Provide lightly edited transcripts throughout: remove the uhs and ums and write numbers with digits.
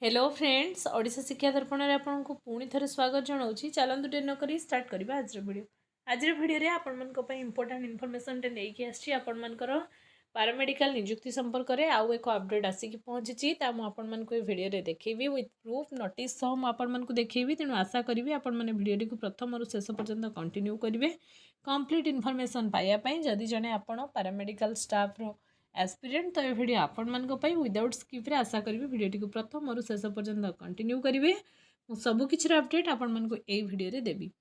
Hello friends Odisha शिक्षा दर्पण में आपको पुणी थे स्वागत जनाऊँगी। चलतु डे नक स्टार्ट करवा आज भिडियो आपण मान इंपोर्टाट इनफर्मेशन टे नहीं आसी आपंकर पारामेडिकल निजुक्ति संपर्क में आउ एक अपडेट आसिक पहुँची आपण मानक भिडियो देखी विथ प्रूफ नोटिस सह मुझे देखी तेणु आशा करी आपण मैंने भिडियो को प्रथम रु शेष पर्यंत कंटिन्यू करेंगे कंप्लीट इनफर्मेशन पाइबापी जदि जड़े आपण पारामेडिकल स्टाफ रो एस्पिरेंट तो ये वीडियो आपण मानी विदाउट स्किप रे आशा करी वीडियो को प्रथम रु शेष पर्यंत कंटिन्यू करेंगे। मु सबकि अपडेट आपण मानक यही वीडियो देवी।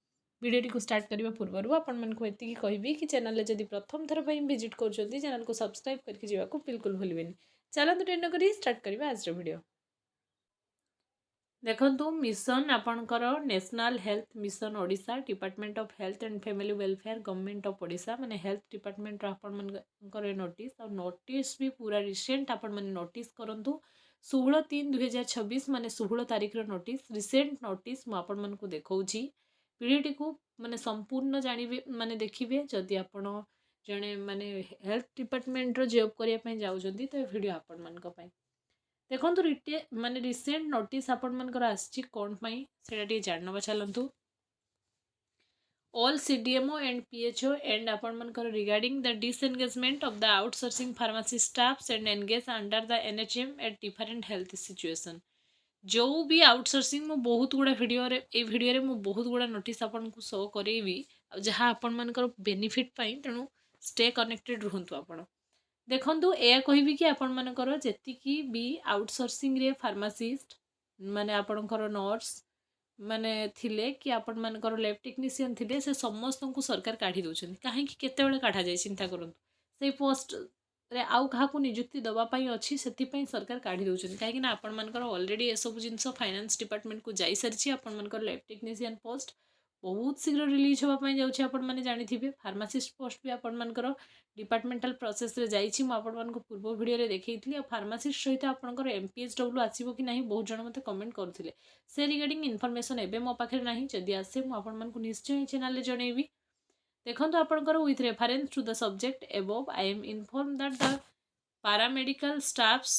वीडियो को स्टार्ट करने पूर्व आपण मानक एति कहबी कि चैनल जदि प्रथम थर विजिट कर चैनल को सब्सक्राइब करके जावाक बिल्कुल भूलें। चलतु ट्रेन कर स्टार्ट करवा आज वीडियो। देखो मिशन आपणकर national health mission Odisha department of health and family welfare government of Odisha माने हेल्थ डिपार्टमेंट आपणकर नोटिस और नोटिस भी पूरा रिसेंट आपण माने नोटिस करंतु 16/3/2026 माने 16 तारीख रो नोटिस रिसेंट नोटिस मु आपण मानकु देखौछि। वीडियो को माने संपूर्ण जानिबे माने देखिबे जदि आपण जने माने हेल्थ डिपार्टमेंट रो जॉब करिया पय जाउछंती तो वीडियो आपण मानक पय देखो माने रिसेंट नोटिस आपण मानकर आछि कोन पई सेटा टी जानबा चलंतु। All CDMO and PHO and आपण मानकर regarding the disengagement of the outsourcing pharmacy staffs and engage under the NHM at different health situation. जो भी आउटसोर्सिंग मु बहुत गुड़ा वीडियो रे ए वीडियो रे मु बहुत गुड़ा नोटिस आपण को शो करेबी जहाँ आपण मानकर बेनिफिट पई तेणु स्टे कनेक्टेड रहंतु आपण देखु या कहबी कि आपण मानकर जेतिकी भी आउटसोर्सिंग रे फार्मासिस्ट माने आपणकर नर्स माने थिले कि आपण मानकर लैब टेक्नीशियन थिले से समस्त को सरकार काढ़ी दउछन काहे कि केतेबेले काढ़ा जाय चिंता करंतु से पोस्ट रे आउ कहा को नियुक्ति दबा पई अछि सेति पई सरकार काढ़ी दउछन काहे कि ना आपण मानकर ऑलरेडी ए सब जिंस फाइनेंस डिपार्टमेंट को जाई सरछि आपण मानकर लैब टेक्नीशियन पोस्ट बहुत शीघ्र रिलीज होगा पाई जाउछि आपण माने जानिथिबे फार्मासिस्ट पोस्ट भी आपण मानकर डिपार्टमेंटल प्रोसेस रे जाइछि मु आपण मानको पूर्व वीडियो रे देखैथली और फार्मासिस्ट सहित आपणकर एमपीएचडब्ल्यू आसीबो कि नाही बहुत जण मते कमेंट करथिले से रिगार्डिंग इनफॉरमेशन एबे मो पाखे नाही जदि आसे मु आपण मानको निश्चय चैनल रे जणेबी। देखंतु आपणकर with reference to the subject above I am inform that the paramedical staffs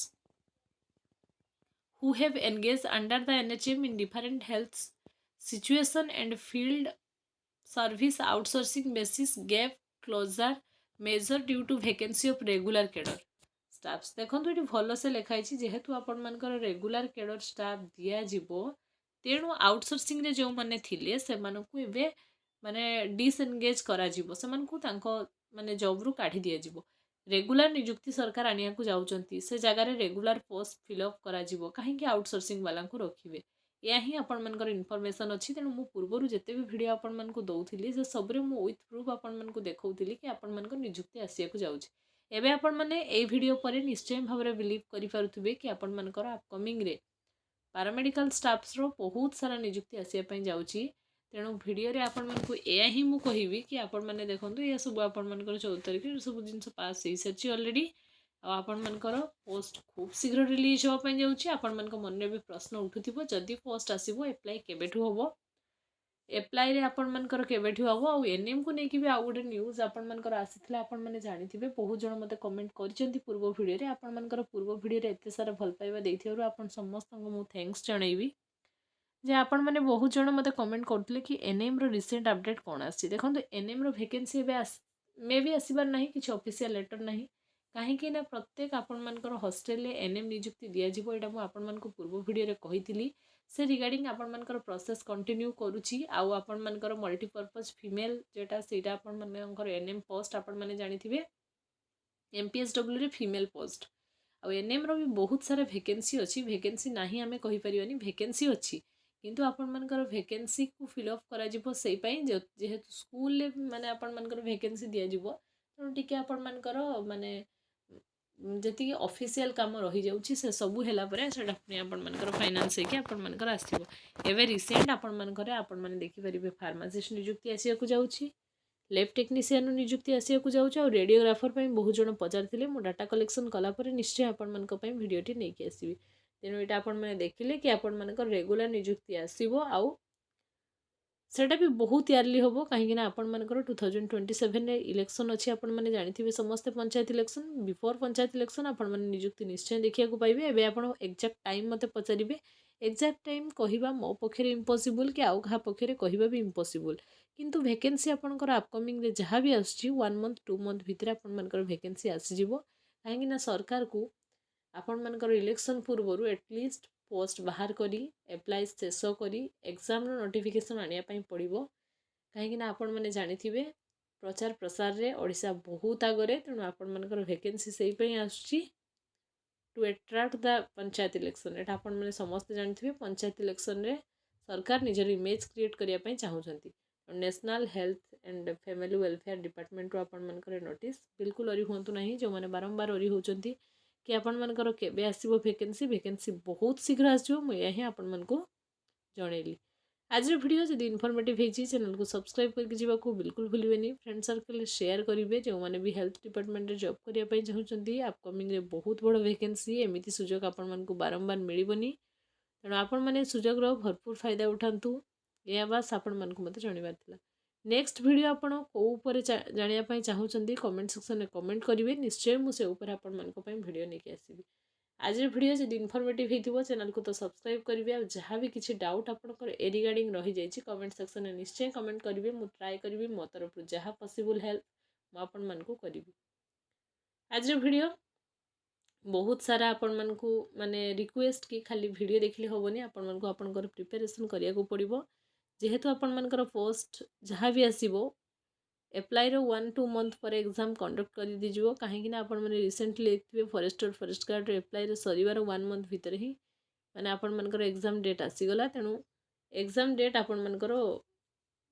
who have engaged under the NHM in different health situation and field service outsourcing basis gap closure measure due to vacancy of regular cadre staffs। देखो ये भल से लिखाई जेहेतु आपण मानकर regular cadre staff दिया जीवो तेणु आउटसोर्सिंग रे जो माने थिले से मानकु एबे माने डिसएंगेज करा जीवो से मानकु तांको माने जॉब रु काढी दिया जीवो रेगुलर नियुक्ति सरकार आनिया को जाउचंती से जगह रे रेगुलर पोस्ट फिलअप करा जीवो काहे कि आउटसोर्सिंग वाला को रखिबे या ही आपण मानकर इनफॉरमेशन अच्छी तेणु मु पूर्व जिते भी वीडियो आपण मानकु दउथिली से सबरे मु विथ प्रूफ आपण मानकु देखौथिली कि आपण मानकर नियुक्ति आसिया को जाउछि एबे आपण माने ए वीडियो परे निश्चय भाव बिलीव करि पारुथिबे कि आपण मानकर अपकमिंग रे पारामेडिकल स्टाफ्स रो बहुत सारा नियुक्ति आसिया पई जाउछि तेणु वीडियो रे आपण मानकु एया ही मु कहिबी कि आपण माने देखंतु ये सब आपण मानकर 14 तारिख सब जिंस पास होई सरछि ऑलरेडी आपण मानकर पोस्ट खूब शीघ्र रिलीज होवा पई जाउछि आपण मानक मन रे भी प्रश्न उठुथिबो जदी पोस्ट आसीबो अप्लाई केबेठु होबो एप्लाई रे आपण मानकर केबेठु होबो आ एनएम को नेकी भी आ गोटे न्यूज आपण मानकर आसीथिला आपण माने जानिथिबे बहुत जण मते कमेंट करिसेंती पूर्व वीडियो रे आपण मानकर पूर्व वीडियो रे एते सारा भल पाइबा देथियरु आपण समस्त मु थैंक्स जणैबी जे आपण माने बहुत जण मते कमेंट करथिले कि एनएम रो रिसेंट अपडेट कोन आसी देखंतु एनएम रो वैकेंसी एबे मे भी आसीबार नाही किछ ऑफिशियल लेटर नाही काहे कि ना प्रत्येक आपण मानकर हॉस्टल रे एनएम नियुक्ति दिया जिवो एटा मु आपण मानको पूर्व वीडियो रे कहिथिली से रिगार्डिंग आपण मानकर प्रोसेस कंटिन्यू करूची आउ आपण मानकर मल्टीपर्पज फीमेल जेटा सेटा आपण मानकर एनएम पोस्ट आपण माने जानिथिबे एमपीएचडब्ल्यू रे फीमेल पोस्ट आ एनएम रो भी बहुत सारा वैकेंसी अछि वैकेंसी नाही हमें कहि परिबानी वैकेंसी अछि किंतु आपण मानकर वैकेंसी को फिलअप करा जिवो सेई पई जेहेतु स्कूल ले माने आपण मानकर वैकेंसी दिया जिवो तो टिके आपण मानकर माने जति ऑफिशियल काम रही जाउछि से सब हेला परे सेटा पुनी आपण मानकर फाइनेंस हे कि आपण मानकर आसीबो एबे रिसेंट आपण मानकर आपण माने देखि परिबे फार्मासिस्ट नियुक्ति आसिया को जाउछि लैब टेक्नीशियन नियुक्ति आसिया को जाउछि और रेडियोग्राफर पई बहुत जण पचारथिले मु डाटा कलेक्शन कला परे निश्चय आपण मानक पई वीडियोटी नै कि आसीबी तेणु यहाँ आपण मैंने देखिले कि आपण मानकर रेगुलर नियुक्ति आसीबो आउ सेटा भी बहुत इयरली हम कहीं आपण मानकर 2027 इलेक्शन अच्छी आपण मैंने जानी समस्ते panchayat election before panchayat election आपण मैंने निजुक्ति निश्चय देखा पाइबे एवं आप एक्जाक्ट टाइम मत पचारे एक्जाक्ट टाइम कहवा मो पक्षे इम्पॉसिबल कि आउ क्या पक्षे कहवा भी इम्पॉसिबल किंतु वैकेंसी आपंकर अपकमिंग जहाँ भी आसुची 1 मंथ 2 मंथ भितर आपर वैकेंसी आसीजिवो कहीं सरकार को आपण मानकर इलेक्शन पूर्व एटलिस्ट पोस्ट बाहर करी एप्लाई शेष करी एग्जाम नोटिफिकेशन आनिया पड़ो कहीं आपण मैंने जानी प्रचार प्रसार रे ओडिशा बहुत आगरे तेणु आपण मानकर वैकेंसी से आसुची to attract the panchayat election एटा आपण मैंने समस्त जानी पंचायत इलेक्शन रे सरकार निजर इमेज क्रिएट करने चाहूँगी national health and family welfare department आपण मानकर नोटिस बिल्कुल ओरी हूँ ना जो मैंने बारंबार ओरी होती कि आपण मानकर केबे आसीबो वैकेंसी बहुत शीघ्र आसीबो मुझे ही आपण मानको जणैली आज वीडियो जब इनफॉर्मेटिव होती चैनल को सब्सक्राइब करके जावाको बिल्कुल भूलिबेनी फ्रेंड सर्कल शेयर करेंगे जो मैंने भी हेल्थ डिपार्टमेंट रे जॉब करने चाहूँगी अपकमिंग रे बहुत बड़ वैकेंसी एमती सुजोग आपण मानको बारंबार मिलबनी तेणु आपण मैंने सुजोग भरपूर फायदा उठातु या बास आपण मानको मते जणिबार थिला नेक्स्ट वीडियो आपण को ऊपर जानिया चाहूँगी कमेंट सेक्शन में कमेंट करेंगे निश्चय मुझे ऊपर आपण मानक वीडियो नहीं आसबि आज वीडियो जब इनफॉर्मेटिव होती चैनल को तो सब्सक्राइब करेंगे और जहाँ भी किसी डाउट आपंकर ए रिगार्डिंग रही जाइए कमेंट सेक्शन में निश्चय कमेंट करेंगे मुझे ट्राए करी मो तरफ जहाँ पॉसिबल हेल्प मुझे आपको करी आज वीडियो बहुत सारा आपण मानकु माने रिक्वेस्ट कि खाली वीडियो देखले होबनी आपण मानकु आपनकर प्रिपरेशन करिया को पड़िबो जेहेतु आपण मानकर पोस्ट जहाँ भी आसीबो एप्लाई रो 1-2 मंथ पर एग्जाम कंडक्ट कर दीजिए कहीं आपण मैंने रिसेंटली देखिए फॉरेस्ट गार्ड एप्लाई रे सरीबार 1 मंथ भितर ही माने आपण मानकर एग्जाम डेट आसीगला तेणु एग्जाम डेट आपण मानकर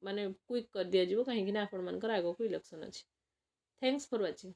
माने क्विक कर दिया जिवो कहीं आपण मानकर आगो को इलेक्शन अछि थैंक्स फॉर वाचिंग।